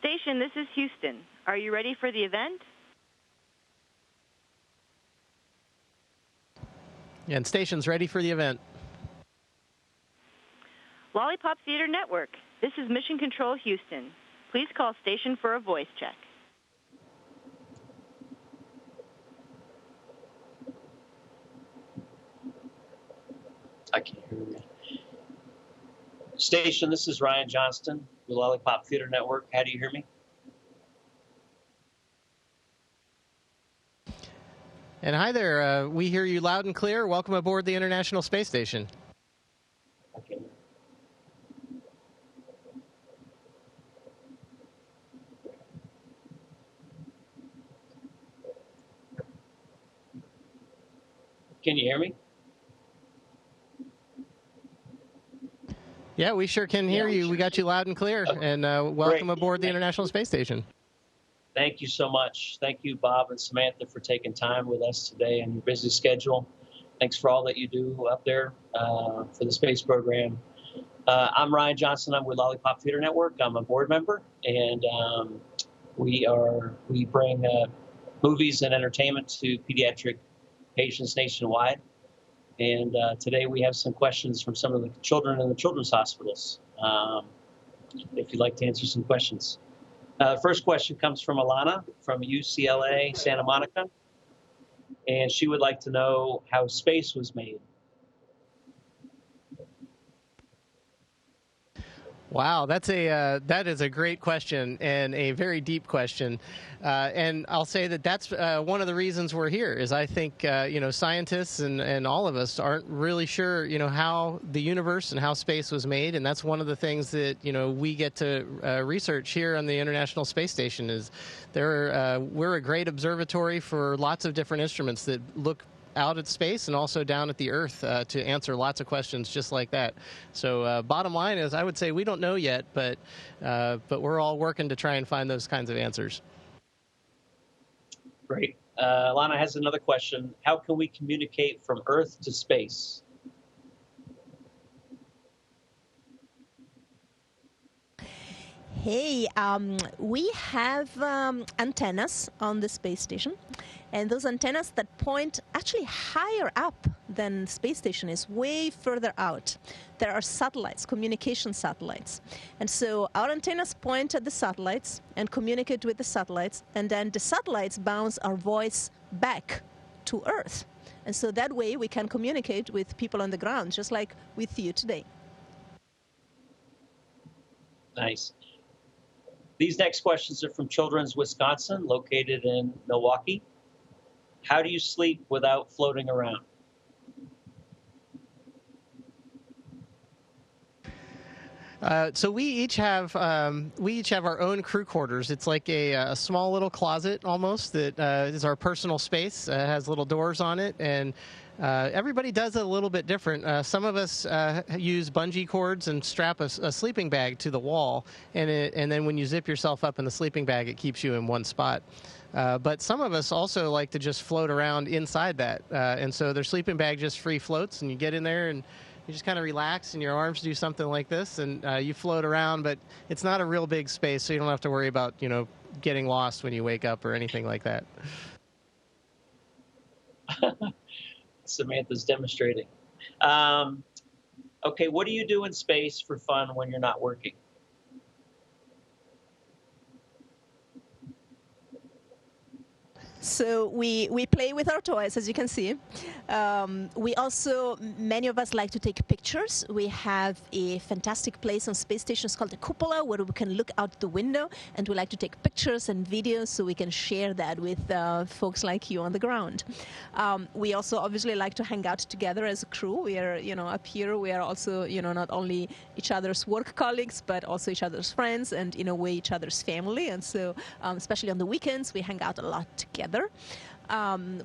Station, this is Houston. Are you ready for the event? And station's ready for the event. Lollipop Theater Network, this is Mission Control Houston. Please call station for a voice check. I can't hear you. Station, this is Ryan Johnston, the Lollipop Theater Network. How do you hear me? And hi there. We hear you loud and clear. Welcome aboard the International Space Station. Okay. Can you hear me? Yeah, we sure can hear you. We got you loud and clear. Okay. And welcome aboard the International Space Station. Thank you so much. Thank you, Bob and Samantha, for taking time with us today on your busy schedule. Thanks for all that you do up there for the space program. I'm Ryan Johnston. I'm with Lollipop Theater Network. I'm a board member, and we bring movies and entertainment to pediatric patients nationwide. And today we have some questions from some of the children in the children's hospitals, if you'd like to answer some questions. First question comes from Alana from UCLA, Santa Monica. And she would like to know how space was made. Wow, that is a great question and a very deep question, and I'll say that's one of the reasons we're here. Is I think scientists and all of us aren't really sure how the universe and how space was made, and that's one of the things that we get to research here on the International Space Station. Is we're a great observatory for lots of different instruments that look out at space and also down at the Earth to answer lots of questions just like that. So bottom line is, I would say we don't know yet, but we're all working to try and find those kinds of answers. Great. Lana has another question. How can we communicate from Earth to space? Hey, we have antennas on the space station, and those antennas that point actually higher up than the space station is, way further out. There are satellites, communication satellites. And so our antennas point at the satellites and communicate with the satellites, and then the satellites bounce our voice back to Earth. And so that way we can communicate with people on the ground, just like with you today. Nice. These next questions are from Children's Wisconsin, located in Milwaukee. How do you sleep without floating around? So we each have our own crew quarters. It's like a small little closet almost that is our personal space. It has little doors on it, and everybody does it a little bit different. Some of us use bungee cords and strap a sleeping bag to the wall, and then when you zip yourself up in the sleeping bag, it keeps you in one spot. But some of us also like to just float around inside that, and so their sleeping bag just free floats, and you get in there and you just kind of relax, and your arms do something like this, and you float around, but it's not a real big space, so you don't have to worry about getting lost when you wake up or anything like that. Samantha's demonstrating. Okay, what do you do in space for fun when you're not working? So we play with our toys, as you can see. We also, many of us like to take pictures. We have a fantastic place on space stations called the Cupola, where we can look out the window, and we like to take pictures and videos so we can share that with folks like you on the ground. We also obviously like to hang out together as a crew. We are, up here, we are also, not only each other's work colleagues, but also each other's friends, and in a way, each other's family. And so, especially on the weekends, we hang out a lot together.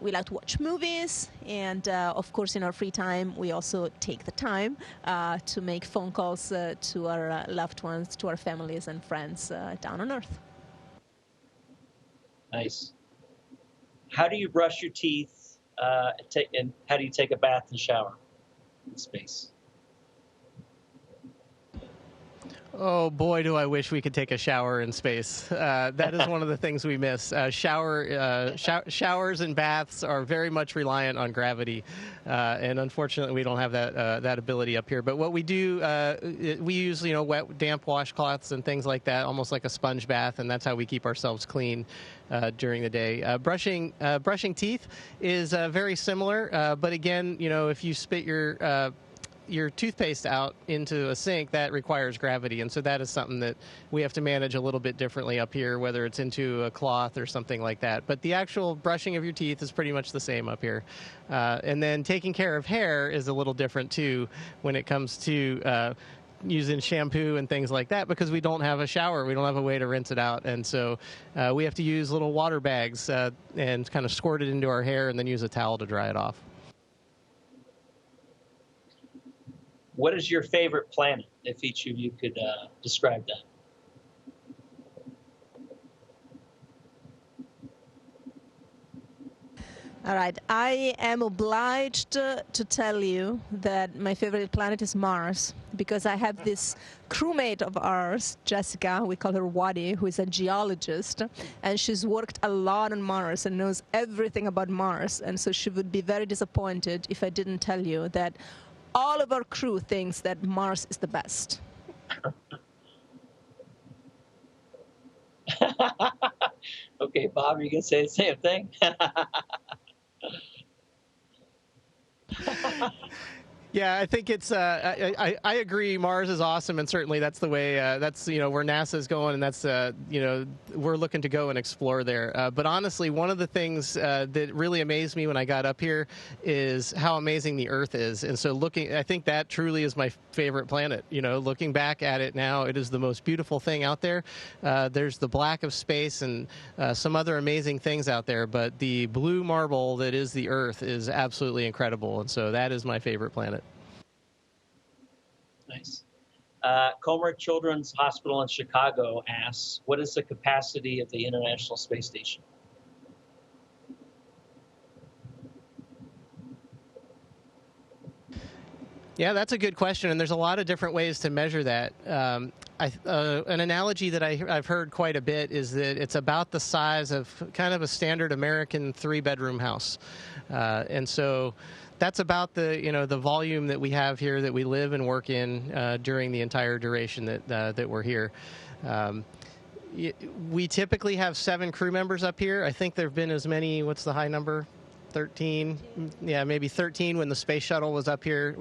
We like to watch movies, and of course in our free time we also take the time to make phone calls to our loved ones, to our families and friends down on Earth. Nice. How do you brush your teeth and how do you take a bath and shower in space? Oh boy, do I wish we could take a shower in space. That is one of the things we miss. Showers and baths are very much reliant on gravity, and unfortunately, we don't have that ability up here. But what we do, we use wet, damp washcloths and things like that, almost like a sponge bath, and that's how we keep ourselves clean during the day. Brushing teeth is very similar, but again, if you spit your toothpaste out into a sink, that requires gravity, and so that is something that we have to manage a little bit differently up here, whether it's into a cloth or something like that. But the actual brushing of your teeth is pretty much the same up here. And then taking care of hair is a little different too when it comes to using shampoo and things like that, because we don't have a shower, we don't have a way to rinse it out, and so we have to use little water bags and kind of squirt it into our hair and then use a towel to dry it off. What is your favorite planet, if each of you could describe that? All right, I am obliged to tell you that my favorite planet is Mars, because I have this crewmate of ours, Jessica, we call her Wadi, who is a geologist, and she's worked a lot on Mars and knows everything about Mars, and so she would be very disappointed if I didn't tell you that all of our crew thinks that Mars is the best. Okay, Bob, are you going to say the same thing? Yeah, I think it's. I agree. Mars is awesome, and certainly that's the way. That's where NASA's going, and that's we're looking to go and explore there. But honestly, one of the things that really amazed me when I got up here is how amazing the Earth is. And so I think that truly is my favorite planet. Looking back at it now, it is the most beautiful thing out there. There's the black of space and some other amazing things out there, but the blue marble that is the Earth is absolutely incredible, and so that is my favorite planet. Nice. Comer Children's Hospital in Chicago asks, what is the capacity of the International Space Station? Yeah, that's a good question, and there's a lot of different ways to measure that. An analogy that I've heard quite a bit is that it's about the size of kind of a standard American 3-bedroom house, and so that's about the volume that we have here, that we live and work in during the entire duration that we're here. We typically have 7 crew members up here. I think there have been as many. What's the high number? 13. Yeah, maybe 13 when the space shuttle was up here.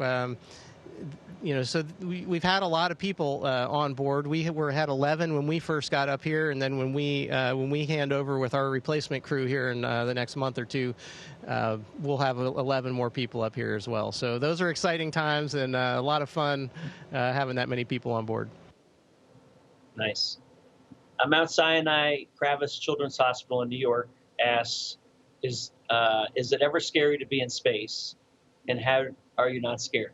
So we've had a lot of people on board. We had 11 when we first got up here, and then when we hand over with our replacement crew here in the next month or two, we'll have 11 more people up here as well. So those are exciting times and a lot of fun having that many people on board. Nice. Mount Sinai Kravis Children's Hospital in New York asks, is it ever scary to be in space, and how are you not scared?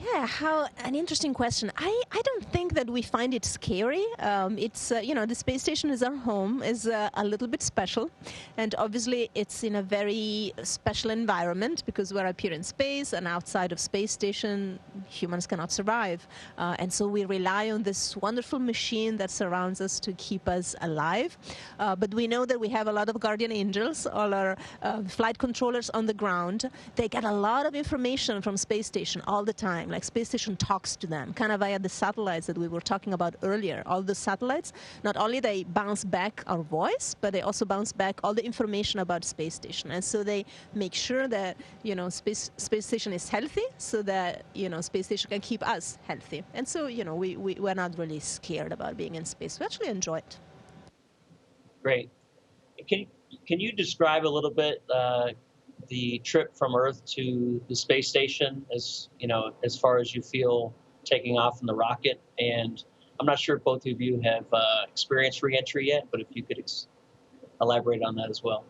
Yeah, an interesting question. I don't think that we find it scary. It's the space station is our home, is a little bit special, and obviously it's in a very special environment because we're up here in space, and outside of space station humans cannot survive, and so we rely on this wonderful machine that surrounds us to keep us alive. But we know that we have a lot of guardian angels, all our flight controllers on the ground. They get a lot of information from space station all the time. Like space station talks to them, kind of via the satellites that we were talking about earlier. All the satellites, not only they bounce back our voice, but they also bounce back all the information about space station. And so they make sure that, space station is healthy, so that, space station can keep us healthy. And so, we're not really scared about being in space. We actually enjoy it. Great. Can you describe a little bit the trip from Earth to the space station, as far as you feel taking off in the rocket? And I'm not sure if both of you have experienced re-entry yet, but if you could elaborate on that as well.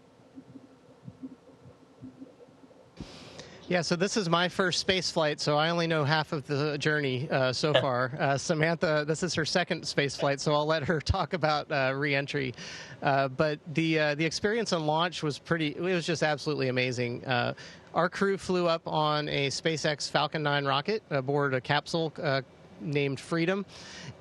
Yeah, so this is my first space flight, so I only know half of the journey so far. Samantha, this is her second space flight, so I'll let her talk about re-entry. But the experience on launch was it was just absolutely amazing. Our crew flew up on a SpaceX Falcon 9 rocket aboard a capsule named Freedom,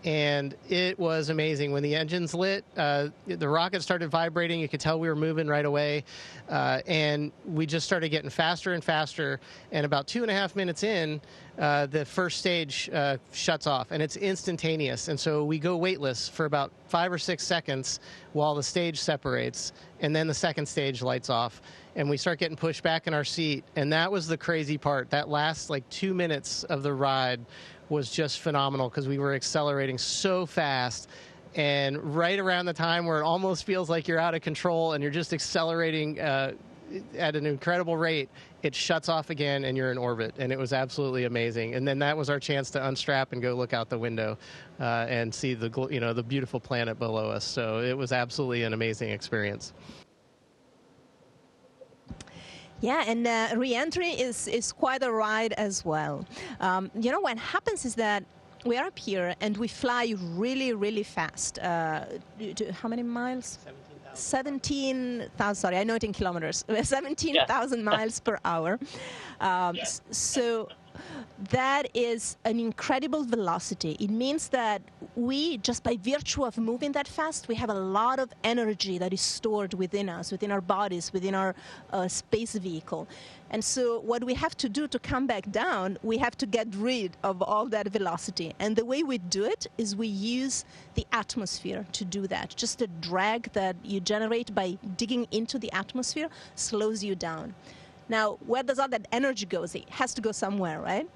and it was amazing. When the engines lit, the rocket started vibrating. You could tell we were moving right away, and we just started getting faster and faster, and about 2.5 minutes in, the first stage shuts off, and it's instantaneous, and so we go weightless for about 5 or 6 seconds while the stage separates, and then the second stage lights off, and we start getting pushed back in our seat, and that was the crazy part. That last 2 minutes of the ride was just phenomenal because we were accelerating so fast, and right around the time where it almost feels like you're out of control and you're just accelerating at an incredible rate, it shuts off again and you're in orbit, and it was absolutely amazing. And then that was our chance to unstrap and go look out the window and see the beautiful planet below us. So it was absolutely an amazing experience. Yeah, and re-entry is quite a ride as well. What happens is that we are up here and we fly really, really fast. To how many miles? 17,000, sorry, I know it in kilometers. 17,000 miles per hour. So that is an incredible velocity. It means that we, just by virtue of moving that fast, we have a lot of energy that is stored within us, within our bodies, within our space vehicle. And so what we have to do to come back down, we have to get rid of all that velocity. And the way we do it is we use the atmosphere to do that. Just the drag that you generate by digging into the atmosphere slows you down. Now, where does all that energy go? It has to go somewhere, right?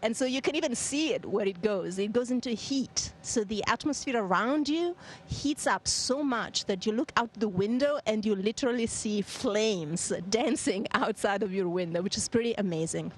And so you can even see it where it goes. It goes into heat. So the atmosphere around you heats up so much that you look out the window and you literally see flames dancing outside of your window, which is pretty amazing.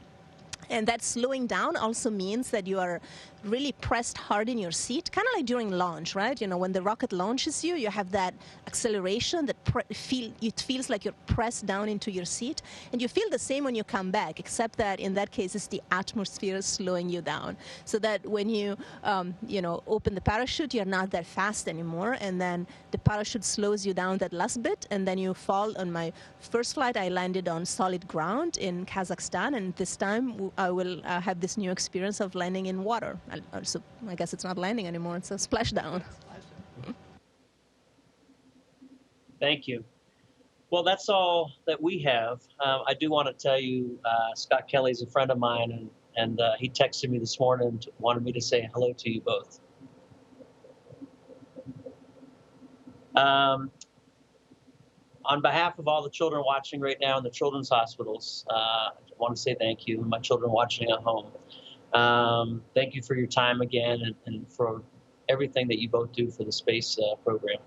And that slowing down also means that you are really pressed hard in your seat, kind of like during launch, right? When the rocket launches you, you have that acceleration that it feels like you're pressed down into your seat. And you feel the same when you come back, except that in that case, it's the atmosphere slowing you down. So that when you, open the parachute, you're not that fast anymore. And then the parachute slows you down that last bit. And then you fall. On my first flight, I landed on solid ground in Kazakhstan. And this time, I will have this new experience of landing in water. Also, I guess it's not landing anymore. It's a splashdown. Thank you. Well, that's all that we have. I do want to tell you, Scott Kelly's a friend of mine, and he texted me this morning and wanted me to say hello to you both. On behalf of all the children watching right now in the children's hospitals, I want to say thank you, and my children watching at home. Thank you for your time again and for everything that you both do for the space program.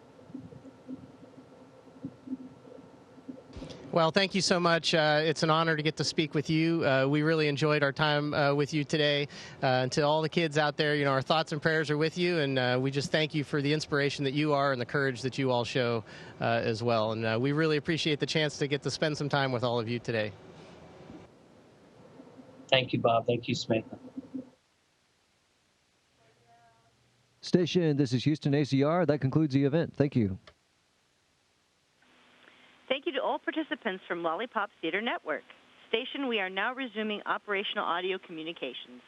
Well, thank you so much. It's an honor to get to speak with you. We really enjoyed our time with you today. And to all the kids out there, our thoughts and prayers are with you, and we just thank you for the inspiration that you are and the courage that you all show as well. And we really appreciate the chance to get to spend some time with all of you today. Thank you, Bob. Thank you, Samantha. Station, this is Houston ACR. That concludes the event. Thank you. Thank you to all participants from Lollipop Theater Network. Station, we are now resuming operational audio communications.